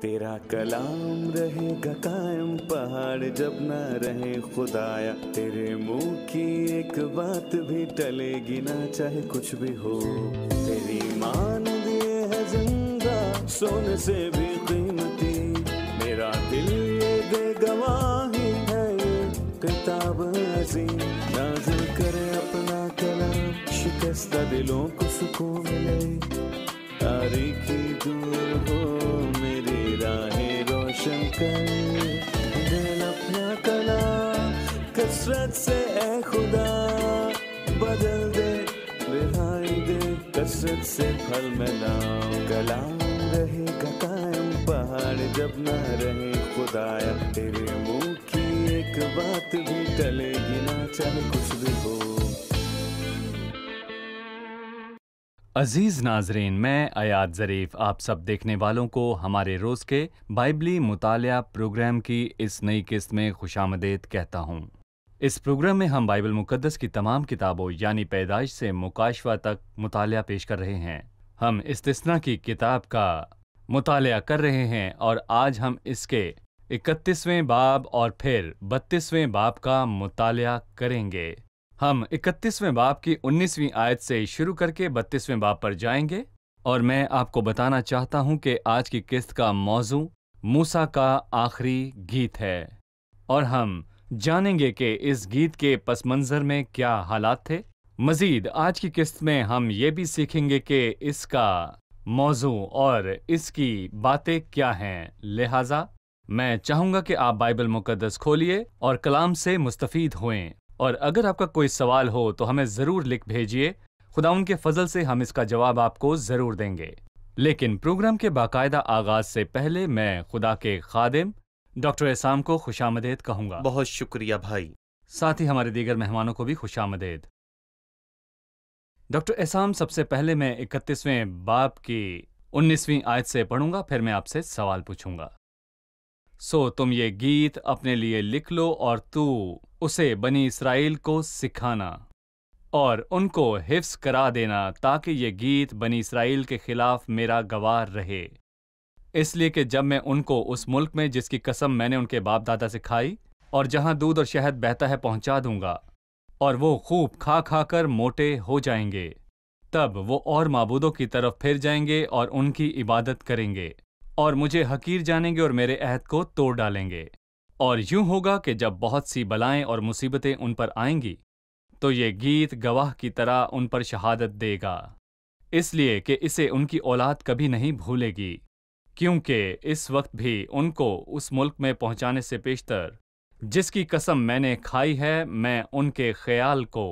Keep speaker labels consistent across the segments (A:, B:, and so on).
A: तेरा कलाम रहेगा कायम पहाड़ जब ना रहे खुदाया। तेरे मुंह की एक बात भी टलेगी ना चाहे कुछ भी हो। तेरी मान दिए है जिंदा सोने से भी कीमती। मेरा दिल ये दे गवाही है ये किताब अज़ीम। नाज़िल करे अपना कलाम शिकस्ता दिलों को सुकून मिले। तारीकी दूर हो मेरी राहें रोशन कर। दिल अपना कलाम कसरत से ए खुदा बदल दे रिहाई दे कसरत से फल मिलाओ। कलाम रहेगा कायम पहाड़ जब ना रहे खुदाया। तेरे मुंह की एक बात भी टलेगी ना चाहे कुछ भी हो।
B: अजीज नाजरीन, मैं अयाद ज़रीफ आप सब देखने वालों को हमारे रोज़ के बाइबली मुतालिया प्रोग्राम की इस नई किस्त में खुशामदीद कहता हूँ। इस प्रोग्राम में हम बाइबल मुकद्दस की तमाम किताबों यानी पैदाइश से मुकाशवा तक मुतालिया पेश कर रहे हैं। हम इस्तिस्ना की किताब का मुतालिया कर रहे हैं और आज हम इसके 31वें बाब और फिर 32वें बाब का मुतालिया करेंगे। हम 31वें बाब की 19वीं आयत से शुरू करके 32वें बाब पर जाएंगे और मैं आपको बताना चाहता हूं कि आज की किस्त का मौजू मूसा का आखिरी गीत है और हम जानेंगे कि इस गीत के पस मंज़र में क्या हालात थे। मज़ीद आज की किस्त में हम ये भी सीखेंगे कि इसका मौजू और इसकी बातें क्या हैं। लिहाजा मैं चाहूँगा कि आप बाइबल मुकद्दस खोलिए और कलाम से मुस्तफ़ीद होएं। और अगर आपका कोई सवाल हो तो हमें ज़रूर लिख भेजिए। खुदाउन के फजल से हम इसका जवाब आपको ज़रूर देंगे। लेकिन प्रोग्राम के बाकायदा आगाज़ से पहले मैं खुदा के खादिम डॉक्टर एहसान को खुशामदीद कहूँगा।
C: बहुत शुक्रिया भाई।
B: साथ ही हमारे दीगर मेहमानों को भी खुशामदीद। डॉक्टर एहसान, सबसे पहले मैं 31वें बाब की 19वीं आयत से पढ़ूंगा, फिर मैं आपसे सवाल पूछूंगा। सो तुम ये गीत अपने लिए लिख लो और तू उसे बनी इसराइल को सिखाना और उनको हिफ्स करा देना ताकि ये गीत बनी इसराइल के खिलाफ मेरा गवाह रहे। इसलिए कि जब मैं उनको उस मुल्क में जिसकी कसम मैंने उनके बाप दादा से खाई और जहां दूध और शहद बहता है पहुंचा दूंगा और वो खूब खा खा कर मोटे हो जाएंगे, तब वो और माबूदों की तरफ फिर जाएंगे और उनकी इबादत करेंगे और मुझे हकीर जानेंगे और मेरे अहद को तोड़ डालेंगे। और यूं होगा कि जब बहुत सी बलाएं और मुसीबतें उन पर आएंगी तो ये गीत गवाह की तरह उन पर शहादत देगा, इसलिए कि इसे उनकी औलाद कभी नहीं भूलेगी, क्योंकि इस वक्त भी उनको उस मुल्क में पहुंचाने से पेशतर जिसकी कसम मैंने खाई है, मैं उनके ख्याल को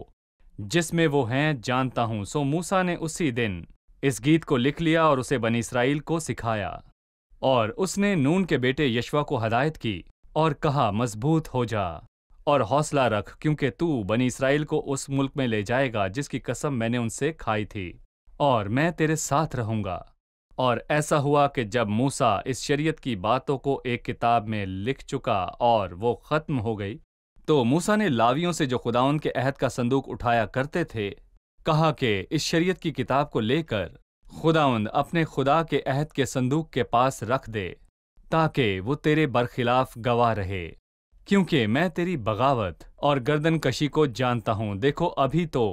B: जिसमें वो हैं जानता हूं। सो मूसा ने उसी दिन इस गीत को लिख लिया और उसे बनी इसराइल को सिखाया। और उसने नून के बेटे यशवा को हदायत की और कहा, मजबूत हो जा और हौसला रख, क्योंकि तू बनी इसराइल को उस मुल्क में ले जाएगा जिसकी कसम मैंने उनसे खाई थी, और मैं तेरे साथ रहूंगा। और ऐसा हुआ कि जब मूसा इस शरीयत की बातों को एक किताब में लिख चुका और वो ख़त्म हो गई, तो मूसा ने लावियों से जो खुदाउन के अहद का संदूक उठाया करते थे कहा कि इस शरीयत की किताब को लेकर खुदाउन अपने खुदा के अहद के संदूक के पास रख दे ताकि वो तेरे बरखिलाफ गवाह रहे, क्योंकि मैं तेरी बगावत और गर्दन कशी को जानता हूँ। देखो अभी तो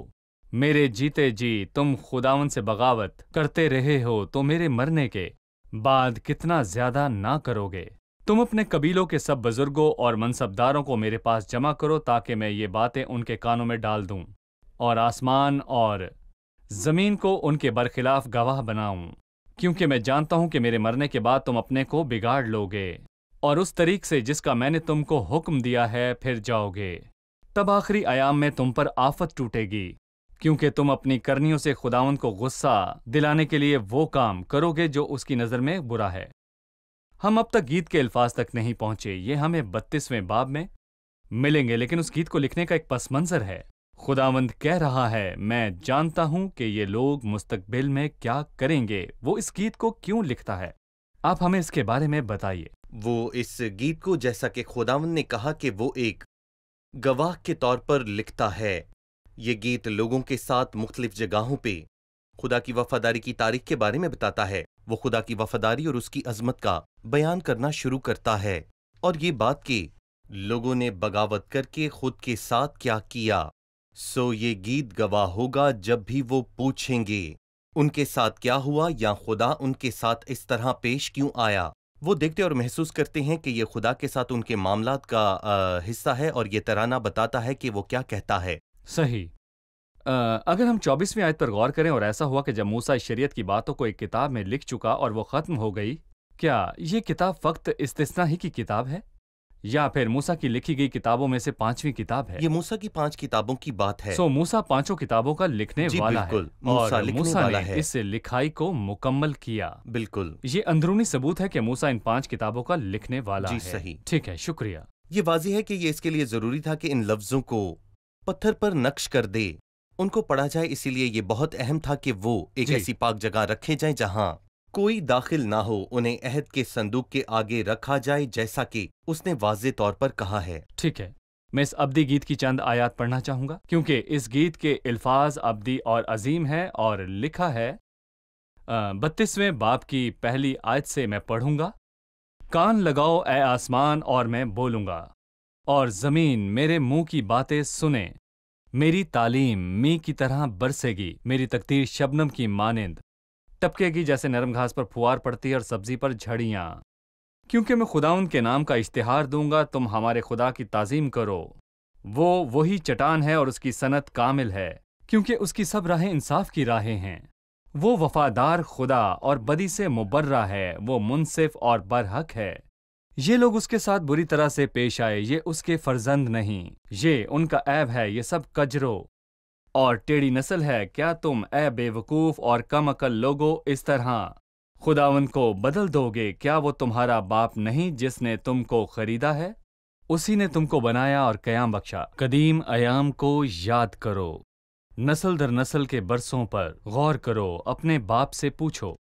B: मेरे जीते जी तुम खुदावन से बगावत करते रहे हो, तो मेरे मरने के बाद कितना ज्यादा ना करोगे। तुम अपने कबीलों के सब बुजुर्गों और मनसबदारों को मेरे पास जमा करो ताकि मैं ये बातें उनके कानों में डाल दूं और आसमान और जमीन को उनके बरखिलाफ गवाह बनाऊं, क्योंकि मैं जानता हूं कि मेरे मरने के बाद तुम अपने को बिगाड़ लोगे और उस तरीक से जिसका मैंने तुमको हुक्म दिया है फिर जाओगे। तब आखिरी अयाम में तुम पर आफत टूटेगी, क्योंकि तुम अपनी करनियों से खुदावंद को गुस्सा दिलाने के लिए वो काम करोगे जो उसकी नज़र में बुरा है। हम अब तक गीत के अल्फाज तक नहीं पहुंचे, ये हमें 32वें बाब में मिलेंगे, लेकिन उस गीत को लिखने का एक पस मंज़र है। खुदावंद कह रहा है, मैं जानता हूं कि ये लोग मुस्तकबिल में क्या करेंगे। वो इस गीत को क्यों लिखता है, आप हमें इसके बारे में बताइए।
C: वो इस गीत को, जैसा कि खुदावंद ने कहा कि वो एक गवाह के तौर पर लिखता है। ये गीत लोगों के साथ मुख्तलिफ जगहों पे खुदा की वफादारी की तारीख के बारे में बताता है। वो खुदा की वफादारी और उसकी अजमत का बयान करना शुरू करता है, और ये बात कि लोगों ने बगावत करके खुद के साथ क्या किया, सो ये गीत गवाह होगा जब भी वो पूछेंगे उनके साथ क्या हुआ या खुदा उनके साथ इस तरह पेश क्यों आया। वो देखते और महसूस करते हैं कि ये खुदा के साथ उनके मामलात का हिस्सा है, और ये तराना बताता है कि वो क्या कहता है।
B: सही। अगर हम 24वीं आयत पर गौर करें, और ऐसा हुआ कि जब मूसा इस शरीयत की बातों को एक किताब में लिख चुका और वो खत्म हो गई, क्या ये किताब फक्त इस्तिस्ना ही की किताब है या फिर मूसा की लिखी गई किताबों में से 5वीं किताब है?
C: ये मूसा की 5 किताबों की बात है।
B: सो मूसा 5 किताबों का लिखने
C: जी
B: वाला
C: बिल्कुल,
B: है,
C: मूसा
B: और
C: लिखने
B: मूसा
C: वाला
B: ने
C: है।
B: इस लिखाई को मुकम्मल किया।
C: बिल्कुल,
B: ये अंदरूनी सबूत है कि मूसा इन 5 किताबों का लिखने वाला
C: जी
B: है।
C: सही।
B: ठीक है, शुक्रिया।
C: ये वाज़ेह है कि ये इसके लिए जरूरी था कि इन लफ्जों को पत्थर पर नक्श कर दे, उनको पढ़ा जाए, इसीलिए ये बहुत अहम था कि वो एक
B: जी।
C: ऐसी पाक जगह रखे जाएं जहां कोई दाखिल ना हो। उन्हें अहद के संदूक के आगे रखा जाए, जैसा कि उसने वाज़ेह तौर पर कहा है।
B: ठीक है, मैं इस अब्दी गीत की चंद आयात पढ़ना चाहूंगा, क्योंकि इस गीत के अल्फाज अब्दी और अजीम है, और लिखा है 32वें बाब की पहली आयत से मैं पढ़ूंगा। कान लगाओ ए आसमान और मैं बोलूंगा, और जमीन मेरे मुंह की बातें सुने। मेरी तालीम मी की तरह बरसेगी, मेरी तकदीर शबनम की मानिंद टपकेगी, जैसे नरम घास पर फुहार पड़ती है और सब्जी पर झड़ियां। क्योंकि मैं खुदाउन के नाम का इश्तिहार दूंगा, तुम हमारे खुदा की ताजीम करो। वो वही चट्टान है और उसकी सनत कामिल है, क्योंकि उसकी सब राहें इंसाफ की राहें हैं। वो वफादार खुदा और बदी से मुबर्रा है, वो मुनसिफ और बरहक है। ये लोग उसके साथ बुरी तरह से पेश आए, ये उसके फर्जंद नहीं, ये उनका ऐब है। ये सब कजरो और टेढ़ी नस्ल है। क्या तुम ए बेवकूफ और कम अकल लोगो इस तरह खुदावन को बदल दोगे? क्या वो तुम्हारा बाप नहीं जिसने तुमको खरीदा है? उसी ने तुमको बनाया और कयाम बख्शा। कदीम अयाम को याद करो, नस्ल दर नस्ल के बरसों पर गौर करो। अपने बाप से पूछो,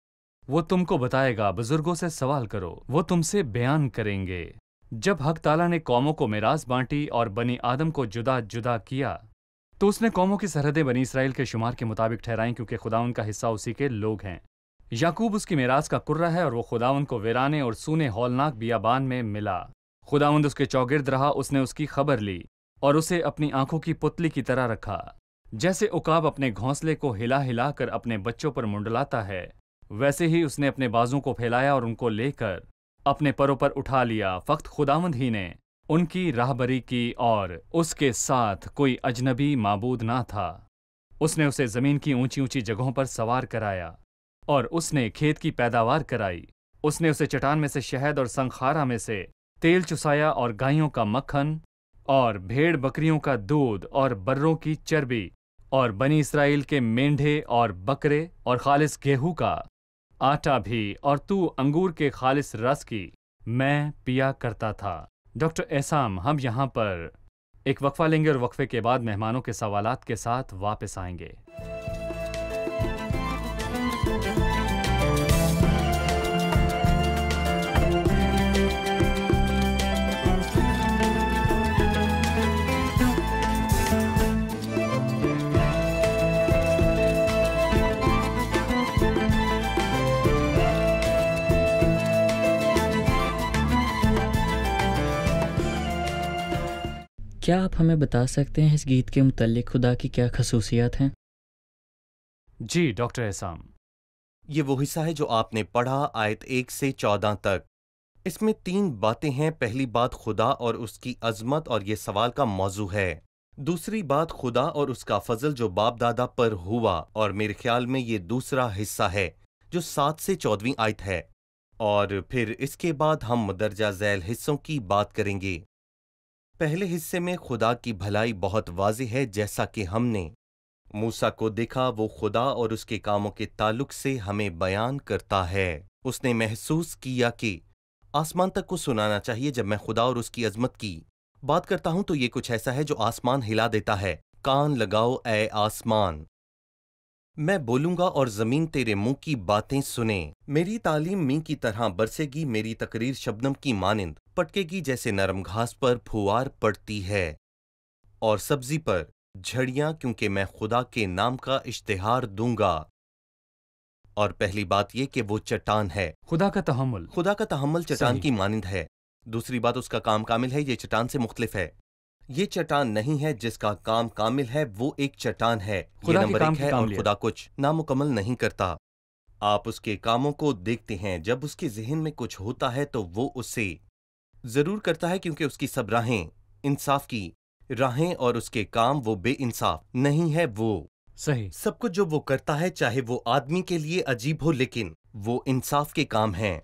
B: वो तुमको बताएगा। बुजुर्गों से सवाल करो, वो तुमसे बयान करेंगे। जब हक ताला ने कौमों को मिरास बांटी और बनी आदम को जुदा जुदा किया, तो उसने कौमों की सरहदें बनी इसराइल के शुमार के मुताबिक ठहराई, क्योंकि खुदाउन का हिस्सा उसी के लोग हैं। याकूब उसकी मिरास का कुर्रा है, और वो खुदाउन को वीराने और सूने हौलनाक बियाबान में मिला। खुदाउन उसके चौगिर्द रहा, उसने उसकी खबर ली और उसे अपनी आंखों की पुतली की तरह रखा। जैसे उकाब अपने घोंसले को हिला हिला कर अपने बच्चों पर मुंडलाता है, वैसे ही उसने अपने बाजों को फैलाया और उनको लेकर अपने परों पर उठा लिया। फक्त खुदावंद ही ने उनकी राहबरी की, और उसके साथ कोई अजनबी माबूद ना था। उसने उसे जमीन की ऊंची ऊंची जगहों पर सवार कराया, और उसने खेत की पैदावार कराई। उसने उसे चट्टान में से शहद और संखारा में से तेल चुसाया, और गायों का मक्खन और भेड़ बकरियों का दूध और बर्रों की चर्बी और बनी इसराइल के मेंढे और बकरे और खालिस गेहूं का आटा भी, और तू अंगूर के खालिस रस की मैं पिया करता था। डॉक्टर एसाम, हम यहाँ पर एक वक्फा लेंगे और वक्फे के बाद मेहमानों के सवालात के साथ वापस आएंगे।
D: क्या आप हमें बता सकते हैं इस गीत के मुतल्लिक खुदा की क्या खसूसियात हैं?
B: जी डॉक्टर एसाम।
C: ये वो हिस्सा है जो आपने पढ़ा, आयत 1 से 14 तक। इसमें 3 बातें हैं। पहली बात खुदा और उसकी अजमत, और ये सवाल का मौजू है। दूसरी बात खुदा और उसका फजल जो बाप दादा पर हुआ, और मेरे ख्याल में ये दूसरा हिस्सा है जो 7 से 14वीं आयत है। और फिर इसके बाद हम मुदरजा झैल हिस्सों की बात करेंगे। पहले हिस्से में खुदा की भलाई बहुत वाज़ेह है, जैसा कि हमने मूसा को देखा। वो खुदा और उसके कामों के ताल्लुक से हमें बयान करता है। उसने महसूस किया कि आसमान तक को सुनाना चाहिए। जब मैं खुदा और उसकी अजमत की बात करता हूं तो ये कुछ ऐसा है जो आसमान हिला देता है। कान लगाओ ए आसमान, मैं बोलूंगा और जमीन तेरे मुंह की बातें सुने। मेरी तालीम मी की तरह बरसेगी, मेरी तकरीर शबनम की मानिंद पटकेगी, जैसे नरम घास पर फुहार पड़ती है और सब्जी पर झड़ियां, क्योंकि मैं खुदा के नाम का इश्तिहार दूंगा। और पहली बात ये कि वो चट्टान है।
B: खुदा का तहम्मुल।
C: खुदा का तहम्मुल चट्टान
B: सही।
C: की मानिंद है। दूसरी बात, उसका काम कामिल है, ये चट्टान से मुख्तलिफ है। ये चट्टान नहीं है जिसका काम कामिल है, वो एक चट्टान है। ये
B: खुदा के
C: नंबर
B: काम
C: एक
B: की
C: है और
B: कामिलियत।
C: खुदा कुछ नामुकम्मल नहीं करता। आप उसके कामों को देखते हैं, जब उसके जहन में कुछ होता है तो वो उसे जरूर करता है, क्योंकि उसकी सब राहें इंसाफ की राहें और उसके काम वो बेइंसाफ नहीं है। वो
B: सही।
C: सब कुछ जो वो करता है, चाहे वो आदमी के लिए अजीब हो, लेकिन वो इंसाफ के काम हैं।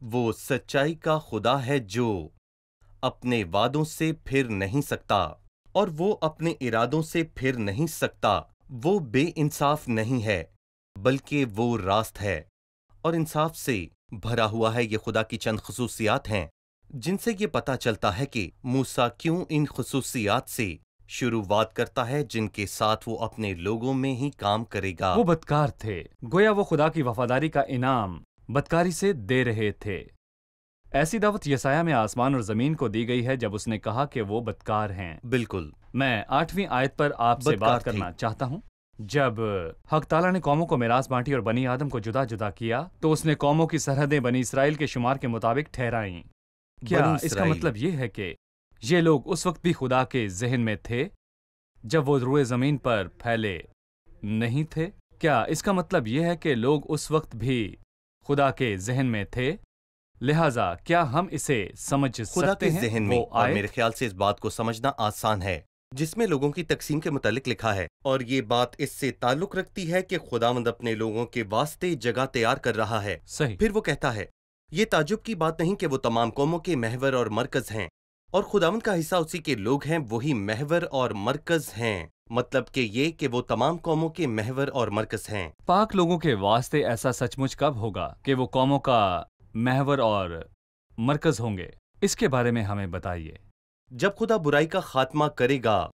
C: वो सच्चाई का खुदा है जो अपने वादों से फिर नहीं सकता और वो अपने इरादों से फिर नहीं सकता। वो बेइंसाफ नहीं है, बल्कि वो रास्त है और इंसाफ से भरा हुआ है। ये खुदा की चंद खसूसियात हैं जिनसे ये पता चलता है कि मूसा क्यों इन खसूसियात से शुरुआत करता है, जिनके साथ वो अपने लोगों में ही काम करेगा।
B: वो बदकार थे, गोया वो खुदा की वफादारी का इनाम बदकारी से दे रहे थे। ऐसी दावत यसाया में आसमान और जमीन को दी गई है जब उसने कहा कि वो बदकार हैं।
C: बिल्कुल।
B: मैं 8वीं आयत पर आपसे
C: बदकार
B: बात
C: थे।
B: करना चाहता हूँ। जब हक ताला ने कौमों को मिरास बांटी और बनी आदम को जुदा जुदा किया, तो उसने कौमों की सरहदें बनी इसराइल के शुमार के मुताबिक ठहराईं। क्या
C: बनी
B: इसका
C: इसराइल।
B: मतलब ये है कि ये लोग उस वक्त भी खुदा के जहन में थे जब वो रूए जमीन पर फैले नहीं थे? क्या इसका मतलब ये है कि लोग उस वक्त भी खुदा के जहन में थे? लिहाजा क्या हम इसे समझ
C: खुदा
B: सकते
C: के
B: हैं?
C: जहन में,
B: वो
C: और
B: आयत
C: मेरे ख्याल से इस बात को समझना आसान है, जिसमें लोगों की तकसीम के मुतालिक लिखा है, और ये बात इससे ताल्लुक रखती है कि खुदावंद अपने लोगों के वास्ते जगह तैयार कर रहा है।
B: सही।
C: फिर वो कहता है, ये ताजुब की बात नहीं कि वो तमाम कौमों के महवर और मरकज हैं, और खुदावंद का हिस्सा उसी के लोग हैं, वही महवर और मरकज हैं। मतलब कि ये कि वो तमाम कौमों के महवर और मरकज हैं।
B: पाक लोगों के वास्ते ऐसा सचमुच कब होगा कि वो कौमों का महवर और मरकज होंगे? इसके बारे में हमें बताइए।
C: जब खुदा बुराई का खात्मा करेगा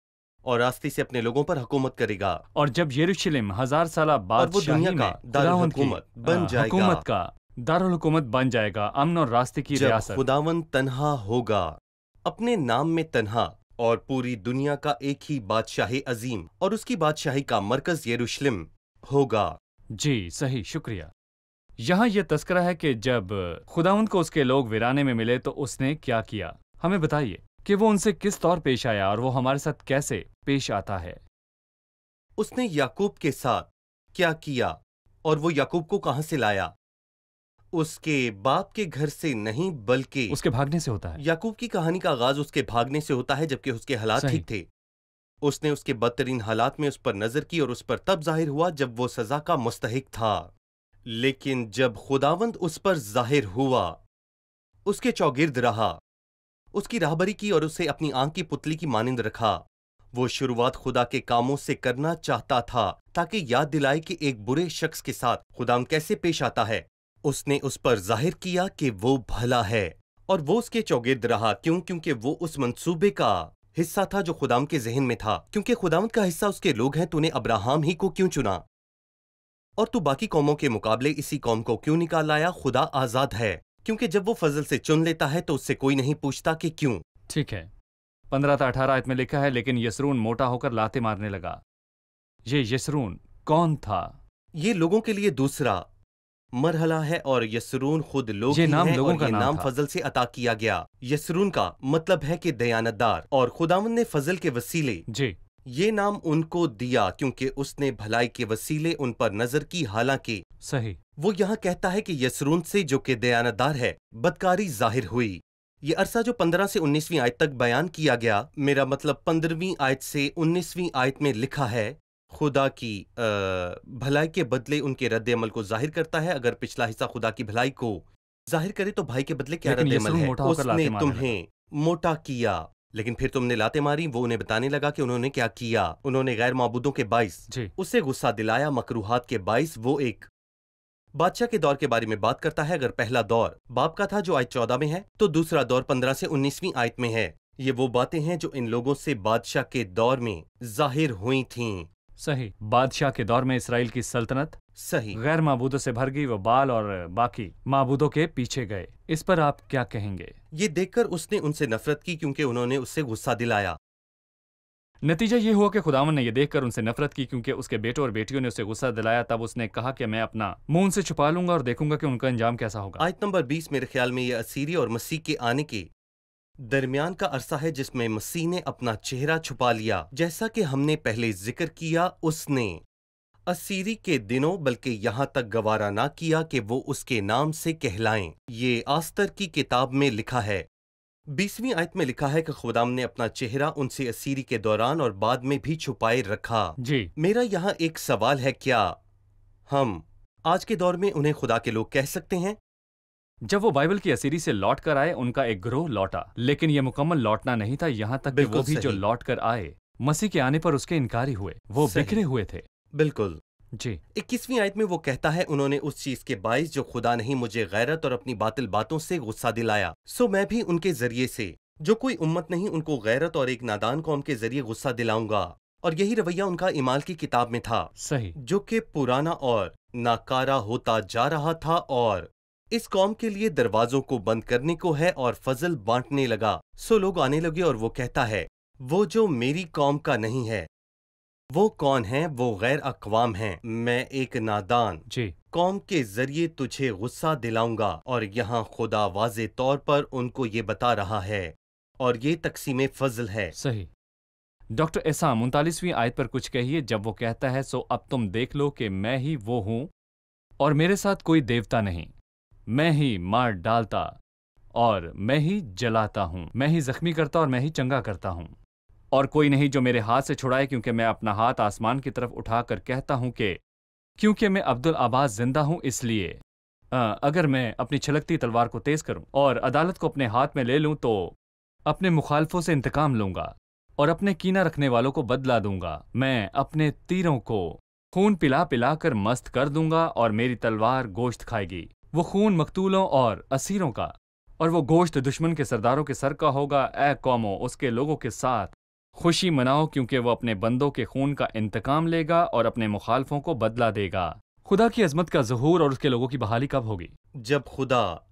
C: और रास्ते से अपने लोगों पर हुकूमत करेगा,
B: और जब यरूशलेम 1000 साला
C: और वो
B: बादशाही
C: दुनिया
B: में
C: का दारुल हुकूमत बन जाएगा,
B: हुकूमत का दारुल हुकूमत बन जाएगा, अमन और रास्ते की
C: जब
B: रियासत।
C: खुदावंद तन्हा होगा, अपने नाम में तन्हा, और पूरी दुनिया का एक ही बादशाही अजीम, और उसकी बादशाही का मरकज यरूशलेम होगा।
B: जी सही, शुक्रिया। यहाँ यह तस्करा है कि जब खुदावंद को उसके लोग वीराने में मिले तो उसने क्या किया। हमें बताइए कि वो उनसे किस तौर पेश आया और वो हमारे साथ कैसे पेश आता है।
C: उसने याकूब के साथ क्या किया, और वो याकूब को कहां से लाया? उसके बाप के घर से नहीं, बल्कि
B: उसके भागने से होता है।
C: याकूब की कहानी का आगाज उसके भागने से होता है, जबकि उसके हालात
B: सही।
C: ठीक थे। उसने उसके बदतरीन हालात में उस पर नजर की, और उस पर तब जाहिर हुआ जब वो सजा का मुस्तहिक था। लेकिन जब खुदावंद उस पर जाहिर हुआ, उसके चौगिर्द रहा, उसकी राहबरी की और उसे अपनी आंख की पुतली की मानिंद रखा। वो शुरुआत खुदा के कामों से करना चाहता था, ताकि याद दिलाए कि एक बुरे शख्स के साथ खुदावंद कैसे पेश आता है। उसने उस पर जाहिर किया कि वो भला है, और वो उसके चौगिर्द रहा। क्यों? क्योंकि वो उस मंसूबे का हिस्सा था जो खुदावंद के जहन में था। क्योंकि खुदावंद का हिस्सा उसके लोग हैं, तूने अब्राहम ही को क्यों चुना, और तू बाकी कौमों के मुकाबले इसी कौम को क्यों निकाल लाया? खुदा आजाद है, क्योंकि जब वो फजल से चुन लेता है तो उससे कोई नहीं पूछता कि क्यों।
B: ठीक है। 15 से 18 आयत में लिखा है, लेकिन यस्रून मोटा होकर लाते मारने लगा। ये यस्रून कौन था?
C: ये लोगों के लिए दूसरा मरहला है, और यस्रून खुद लोग
B: ये
C: ही
B: नाम
C: हैं,
B: लोगों
C: और
B: का
C: ये
B: नाम
C: नाम
B: था।
C: फजल से अता किया गया। यस्रून का मतलब है कि दयानतदार, और खुदावंद ने फजल के वसीले
B: जी
C: ये नाम उनको दिया, क्योंकि उसने भलाई के वसीले उन पर नजर की। हालांकि
B: सही।
C: वो यहाँ कहता है कि यस्रून से, जो कि दयानतदार है, बदकारी जाहिर हुई। ये अरसा जो 15 से 19वीं आयत तक बयान किया गया, मेरा मतलब 15वीं आयत से 19वीं आयत में लिखा है, खुदा की भलाई के बदले उनके रद्द अमल को जाहिर करता है। अगर पिछला हिस्सा खुदा की भलाई को जाहिर करे तो भाई के बदले क्या
B: लेकिन
C: रद्द अमल
B: यस्रून
C: है?
B: मोटा होकर लाते
C: उसने
B: मारने
C: तुम्हें मोटा किया, लेकिन फिर तुमने लाते मारी। वो उन्हें बताने लगा कि उन्होंने क्या किया। उन्होंने गैर माबूदों के बाइस
B: जी
C: उसे गुस्सा दिलाया, मकरूहात के बाइस। वो एक बादशाह के दौर के बारे में बात करता है। अगर पहला दौर बाप का था जो आयत 14 में है, तो दूसरा दौर 15 से 19वीं आयत में है। ये वो बातें हैं जो इन लोगों से बादशाह के दौर में जाहिर हुई थीं।
B: सही। बादशाह के दौर में इसराइल की सल्तनत
C: सही।
B: गैर माबूदों से भर गई। वो बाल और बाकी माबूदों के पीछे गए। इस पर आप क्या कहेंगे?
C: ये देखकर उसने उनसे नफरत की, क्योंकि उन्होंने उससे गुस्सा दिलाया।
B: नतीजा ये हुआ कि खुदावन ने यह देखकर उनसे नफरत की, क्योंकि उसके बेटों और बेटियों ने उसे गुस्सा दिलाया। तब उसने कहा कि मैं अपना मुंह उनसे छुपा लूंगा और देखूंगा कि उनका अंजाम कैसा होगा।
C: आयत नंबर 20 मेरे ख्याल में यह असीरी और मसीह के आने के दरमियान का अरसा है, जिसमें मसीह ने अपना चेहरा छुपा लिया। जैसा कि हमने पहले जिक्र किया, उसने असीरी के दिनों बल्कि यहाँ तक गवारा ना किया कि वो उसके नाम से कहलाएं। ये आस्तर की किताब में लिखा है। 20वीं आयत में लिखा है कि खुदाम ने अपना चेहरा उनसे असीरी के दौरान और बाद में भी छुपाए रखा।
B: जी,
C: मेरा यहाँ एक सवाल है, क्या हम आज के दौर में उन्हें खुदा के लोग कह सकते हैं?
B: जब वो बाइबल की असीरी से लौट कर आए, उनका एक ग्रोह लौटा, लेकिन यह मुकम्मल लौटना नहीं था। यहाँ तक कि
C: बिल्कुल
B: वो भी जो
C: सही।
B: लौट कर आए, मसीह के आने पर उसके इनकारी हुए। वो
C: सही।
B: बिखरे हुए थे।
C: बिल्कुल।
B: जी,
C: 21वीं आयत में वो कहता है, उन्होंने उस चीज के बाइस जो खुदा नहीं मुझे गैरत और अपनी बातिल बातों से गुस्सा दिलाया, सो मैं भी उनके जरिए से जो कोई उम्मत नहीं उनको गैरत और एक नादान कौम के जरिए गुस्सा दिलाऊंगा। और यही रवैया उनका इमाल की किताब में था,
B: सही।
C: जो कि पुराना और नाकारा होता जा रहा था और इस कौम के लिए दरवाजों को बंद करने को है और फजल बांटने लगा। सो लोग आने लगे और वो कहता है, वो जो मेरी कौम का नहीं है वो कौन है? वो गैर अक़वाम हैं। मैं एक नादान
B: जी,
C: कौम के जरिए तुझे गुस्सा दिलाऊंगा। और यहाँ खुदा वाज़े तौर पर उनको ये बता रहा है, और ये तकसीम फजल है।
B: सही। डॉक्टर एसाम 39वीं आयत पर कुछ कहिए, जब वो कहता है, सो अब तुम देख लो कि मैं ही वो हूं और मेरे साथ कोई देवता नहीं। मैं ही मार डालता और मैं ही जलाता हूं, मैं ही जख्मी करता और मैं ही चंगा करता हूं, और कोई नहीं जो मेरे हाथ से छुड़ाए। क्योंकि मैं अपना हाथ आसमान की तरफ उठाकर कहता हूं कि क्योंकि मैं अब्दुल अब्बास जिंदा हूं, इसलिए अगर मैं अपनी छलकती तलवार को तेज करूं और अदालत को अपने हाथ में ले लूं, तो अपने मुखालफों से इंतकाम लूंगा और अपने कीना रखने वालों को बदला दूंगा। मैं अपने तीरों को खून पिला पिला कर मस्त कर दूंगा और मेरी तलवार गोश्त खाएगी। वो खून मकतूलों और असीरों का और वो गोश्त दुश्मन के सरदारों के सर का होगा। ए कौमों, उसके लोगों के साथ खुशी मनाओ, क्योंकि वो अपने बंदों के खून का इंतकाम लेगा और अपने मुखालफों को बदला देगा। खुदा की अजमत का ज़हूर और उसके लोगों की बहाली कब होगी?
C: जब खुदा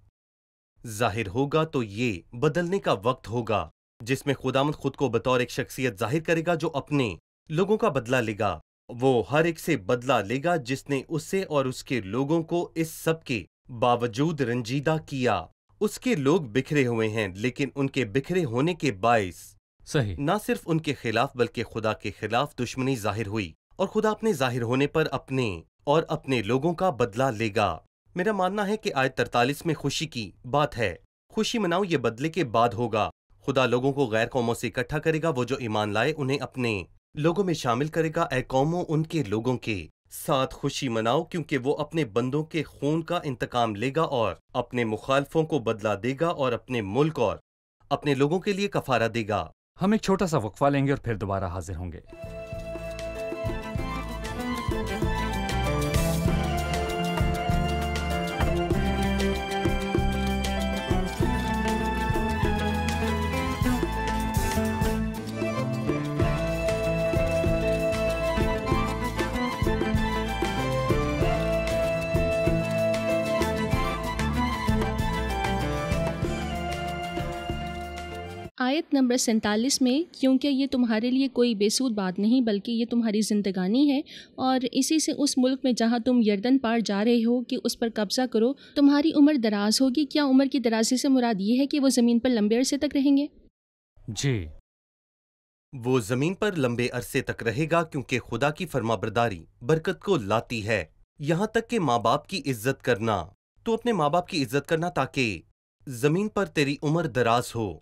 C: जाहिर होगा तो ये बदलने का वक्त होगा, जिसमें खुदामंद खुद को बतौर एक शख्सियत जाहिर करेगा जो अपने लोगों का बदला लेगा। वो हर एक से बदला लेगा जिसने उससे और उसके लोगों को इस सब के बावजूद रंजीदा किया। उसके लोग बिखरे हुए हैं, लेकिन उनके बिखरे होने के बाइस
B: सही।
C: ना सिर्फ उनके खिलाफ बल्कि खुदा के खिलाफ दुश्मनी जाहिर हुई, और खुदा अपने जाहिर होने पर अपने और अपने लोगों का बदला लेगा। मेरा मानना है कि आयत 43 में खुशी की बात है। खुशी मनाओ, ये बदले के बाद होगा। खुदा लोगों को गैर कौमों से इकट्ठा करेगा। वो जो ईमान लाए उन्हें अपने लोगों में शामिल करेगा। ए कौमों, उनके लोगों के साथ खुशी मनाओ, क्योंकि वो अपने बंदों के खून का इंतकाम लेगा और अपने मुखालफों को बदला देगा और अपने मुल्क और अपने लोगों के लिए कफारा देगा।
B: हम एक छोटा सा वक्फा लेंगे और फिर दोबारा हाजिर होंगे।
E: आयत नंबर 47 में, क्योंकि ये तुम्हारे लिए कोई बेसूद बात नहीं बल्कि ये तुम्हारी ज़िंदगानी है, और इसी से उस मुल्क में जहाँ तुम यर्दन पार जा रहे हो कि उस पर कब्ज़ा करो। तुम्हारी उम्र दराज होगी। क्या उम्र की दराजी से मुराद ये है कि वो ज़मीन पर लंबे अरसे तक रहेंगे?
B: जी,
C: वो जमीन पर लंबे अरसे तक रहेगा, क्योंकि खुदा की फरमाबरदारी बरकत को लाती है। यहाँ तक कि माँ बाप की इज्जत करना, तो अपने माँ बाप की इज्जत करना ताकि जमीन पर तेरी उम्र दराज हो।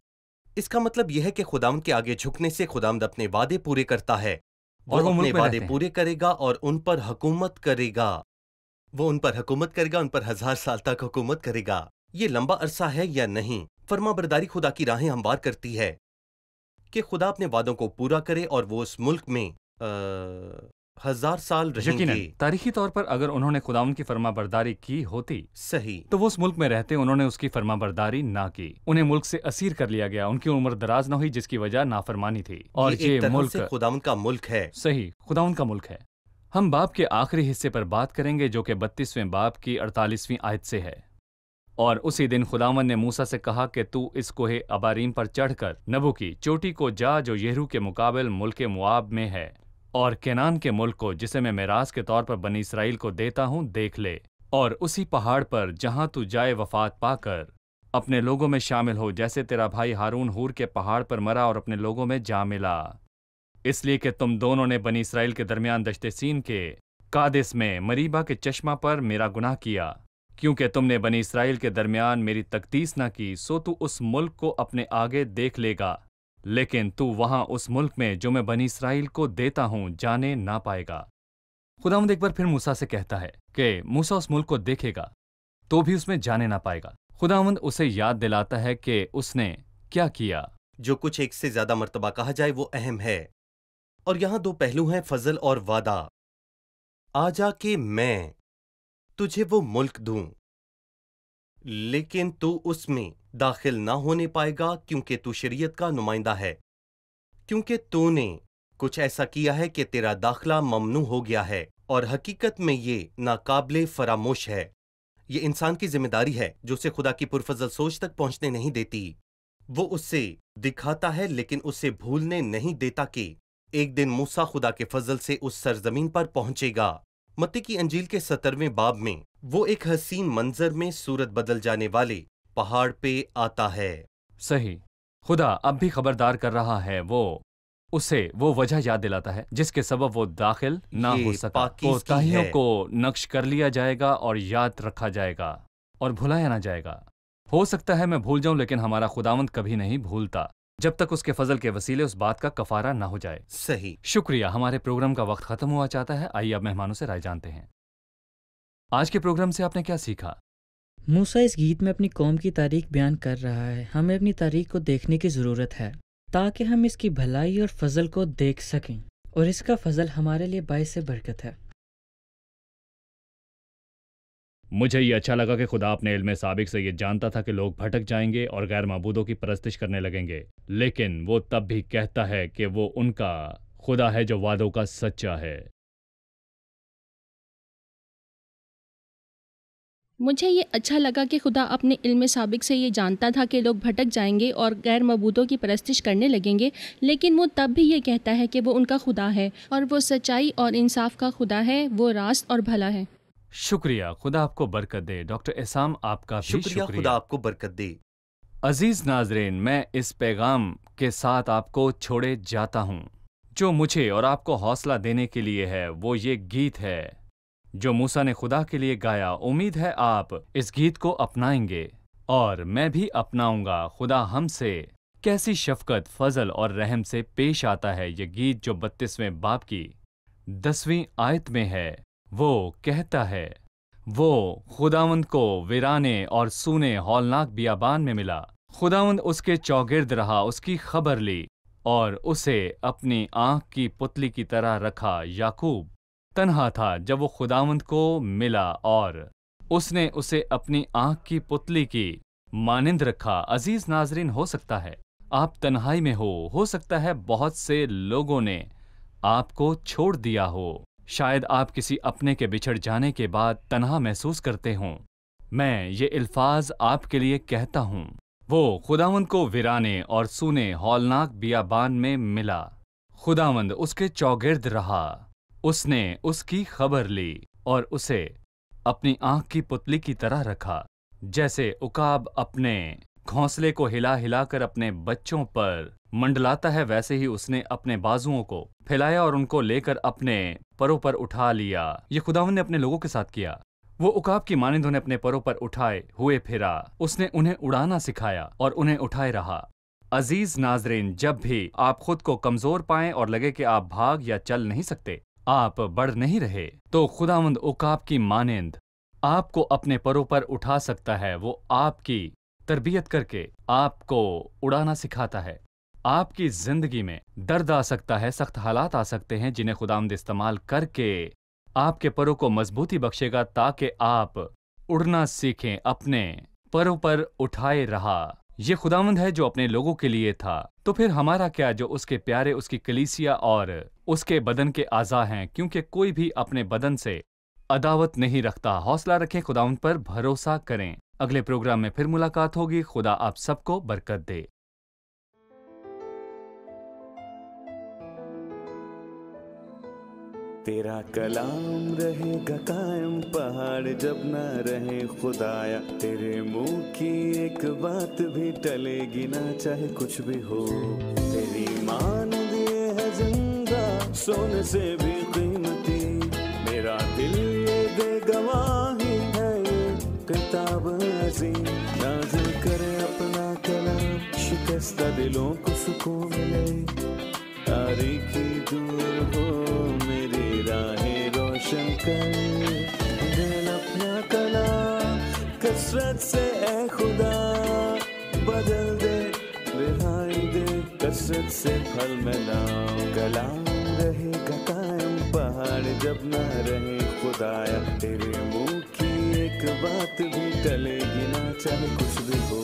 C: इसका मतलब यह है कि खुदावंद के आगे झुकने से खुदावंद अपने वादे पूरे करता है।
B: और वो
C: अपने
B: मुल्क में
C: वादे
B: रहते हैं।
C: पूरे करेगा और उन पर हुकूमत करेगा। वो उन पर हुकूमत करेगा, उन पर 1000 साल तक हुकूमत करेगा। ये लंबा अरसा है या नहीं? फरमाबरदारी खुदा की राहें हमवार करती है कि खुदा अपने वादों को पूरा करे और वो उस मुल्क में 1000 साल
B: यकीनन
C: रहेंगे।
B: तारीखी तौर पर अगर उन्होंने खुदावंद की फरमाबरदारी की होती
C: सही।
B: तो वो उस मुल्क में रहते। उन्होंने उसकी फरमाबरदारी ना की, उन्हें मुल्क से असीर कर लिया गया, उनकी उम्र दराज न हुई, जिसकी वजह नाफरमानी थी। और
C: ये एक तरह
B: मुल्क
C: से खुदावंद का मुल्क है।
B: सही, खुदावंद का मुल्क है। हम बाब के आखिरी हिस्से पर बात करेंगे, जो कि 32वें बाब की 48वीं आयत से है। और उसी दिन खुदावन ने मूसा से कहा कि तू इस कोहे अबारीम पर चढ़कर नबू की चोटी को जा जो यहू के मुकाबिल मुल्क मुआब में है, और केनान के मुल्क को जिसे मैं मेरास के तौर पर बनी इसराइल को देता हूँ देख ले, और उसी पहाड़ पर जहाँ तू जाए वफात पाकर अपने लोगों में शामिल हो, जैसे तेरा भाई हारून हूर के पहाड़ पर मरा और अपने लोगों में जा मिला। इसलिए कि तुम दोनों ने बनी इसराइल के दरमियान दश्ते सीन के कादेस में मरीबा के चश्मा पर मेरा गुनाह किया, क्योंकि तुमने बनी इसराइल के दरमियान मेरी तकदीस न की, सो तू उस मुल्क को अपने आगे देख लेगा, लेकिन तू वहां उस मुल्क में जो मैं बनी इसराइल को देता हूं जाने ना पाएगा। खुदावंद एक बार फिर मूसा से कहता है कि मूसा उस मुल्क को देखेगा तो भी उसमें जाने ना पाएगा। खुदावंद उसे याद दिलाता है कि उसने क्या किया।
C: जो कुछ एक से ज्यादा मर्तबा कहा जाए वो अहम है, और यहां दो पहलू हैं, फजल और वादा। आजा कि मैं तुझे वो मुल्क दूं, लेकिन तू उसमें दाखिल ना होने पाएगा क्योंकि तू शरीयत का नुमाइंदा है, क्योंकि तूने कुछ ऐसा किया है कि तेरा दाखला ममनू हो गया है, और हकीकत में ये नाकाबिले फरामोश है। ये इंसान की जिम्मेदारी है जो उसे खुदा की पुरफजल सोच तक पहुंचने नहीं देती। वो उससे दिखाता है लेकिन उसे भूलने नहीं देता कि एक दिन मूसा खुदा के फजल से उस सरजमीन पर पहुंचेगा। मत्ती की अंजील के 17वें बाब में वो एक हसीन मंजर में सूरत बदल जाने वाले पहाड़ पे आता है।
B: सही, खुदा अब भी खबरदार कर रहा है। वो उसे वो वजह याद दिलाता है जिसके सबब वो दाखिल ना हो सका। कोताहियों को नक्श कर लिया जाएगा और याद रखा जाएगा और भुलाया ना जाएगा। हो सकता है मैं भूल जाऊं, लेकिन हमारा खुदावंद कभी नहीं भूलता जब तक उसके फजल के वसीले उस बात का कफारा ना हो जाए।
C: सही,
B: शुक्रिया। हमारे प्रोग्राम का वक्त खत्म हुआ चाहता है। आइए अब मेहमानों से राय जानते हैं। आज के प्रोग्राम से आपने क्या सीखा?
D: मूसा इस गीत में अपनी कौम की तारीख बयान कर रहा है। हमें अपनी तारीख को देखने की ज़रूरत है ताकि हम इसकी भलाई और फजल को देख सकें, और इसका फजल हमारे लिए बाइस बरकत है।
B: मुझे ये अच्छा लगा कि खुदा अपने इल्म साबिक से ये जानता था कि लोग भटक जाएंगे और गैर माबूदों की परस्तिश करने लगेंगे, लेकिन वो तब भी कहता है कि वो उनका खुदा है जो वादों का सच्चा है।
E: मुझे ये अच्छा लगा कि खुदा अपने इल्म साबिक से ये जानता था कि लोग भटक जाएंगे और गैर मबूदों की परस्तिश करने लगेंगे, लेकिन वो तब भी ये कहता है कि वो उनका खुदा है और वो सच्चाई और इंसाफ का खुदा है, वो रास्त और भला है।
B: शुक्रिया, खुदा आपको बरकत दे। डॉक्टर एहसान आपका भी शुक्रिया।
C: खुदा आपको बरकत दे।
B: अजीज नाजरीन, मैं इस पैगाम के साथ आपको छोड़े जाता हूँ जो मुझे और आपको हौसला देने के लिए है। वो ये गीत है जो मूसा ने खुदा के लिए गाया। उम्मीद है आप इस गीत को अपनाएंगे और मैं भी अपनाऊंगा। खुदा हमसे कैसी शफकत, फजल और रहम से पेश आता है। ये गीत जो 32वें बाब की 10वीं आयत में है, वो कहता है, वो खुदावंद को वीराने और सूने हौलनाक बियाबान में मिला। खुदावंद उसके चौगिर्द रहा, उसकी खबर ली और उसे अपनी आंख की पुतली की तरह रखा। याकूब तन्हा था जब वो खुदावंद को मिला और उसने उसे अपनी आंख की पुतली की मानिंद रखा। अजीज नाजरीन, हो सकता है आप तन्हाई में हो सकता है बहुत से लोगों ने आपको छोड़ दिया हो, शायद आप किसी अपने के बिछड़ जाने के बाद तन्हा महसूस करते हों। मैं ये अल्फाज आपके लिए कहता हूँ, वो खुदावंद को वीराने और सूने हौलनाक बियाबान में मिला। खुदावंद उसके चौगिर्द रहा, उसने उसकी खबर ली और उसे अपनी आंख की पुतली की तरह रखा। जैसे उकाब अपने घोंसले को हिला हिलाकर अपने बच्चों पर मंडलाता है, वैसे ही उसने अपने बाजुओं को फैलाया और उनको लेकर अपने परों पर उठा लिया। ये खुदावंद ने अपने लोगों के साथ किया। वो उकाब की मानिंद उन्हें अपने परों पर उठाए हुए फिरा। उसने उन्हें उड़ाना सिखाया और उन्हें उठाए रहा। अजीज नाजरीन, जब भी आप खुद को कमजोर पाएं और लगे कि आप भाग या चल नहीं सकते, आप बढ़ नहीं रहे, तो खुदावंद उकाब की मानिंद आपको अपने परों पर उठा सकता है। वो आपकी तरबियत करके आपको उड़ाना सिखाता है। आपकी जिंदगी में दर्द आ सकता है, सख्त हालात आ सकते हैं, जिन्हें खुदावंद इस्तेमाल करके आपके परों को मजबूती बख्शेगा ताकि आप उड़ना सीखें। अपने परों पर उठाए रहा। ये खुदावंद है जो अपने लोगों के लिए था, तो फिर हमारा क्या जो उसके प्यारे, उसकी कलीसिया और उसके बदन के आज़ा हैं, क्योंकि कोई भी अपने बदन से अदावत नहीं रखता। हौसला रखें, खुदावंद पर भरोसा करें। अगले प्रोग्राम में फिर मुलाकात होगी। खुदा आप सबको बरकत दे।
A: तेरा कलाम रहेगा कायम पहाड़ जब ना रहे खुदाया। तेरे मुंह की एक बात भी टलेगी ना चाहे कुछ भी हो। तेरी मान दिए है जिंदा सोने से भी कीमती। मेरा दिल ये दे गवाही है ये किताब अज़ीम। नाज़िल करे अपना कलाम शिकस्ता दिलों को सुकून मिले। तारीकी दूर हो मेरी राहें रोशन कर। दिल अपना कलाम कसरत से ए खुदा बदल दे रिहाई दे कसरत से फल मिलाओ। कलाम रहेगा कायम पहाड़ जब ना रहे खुदाया। तेरे मुंह की एक बात भी टलेगी ना चाहे कुछ भी हो।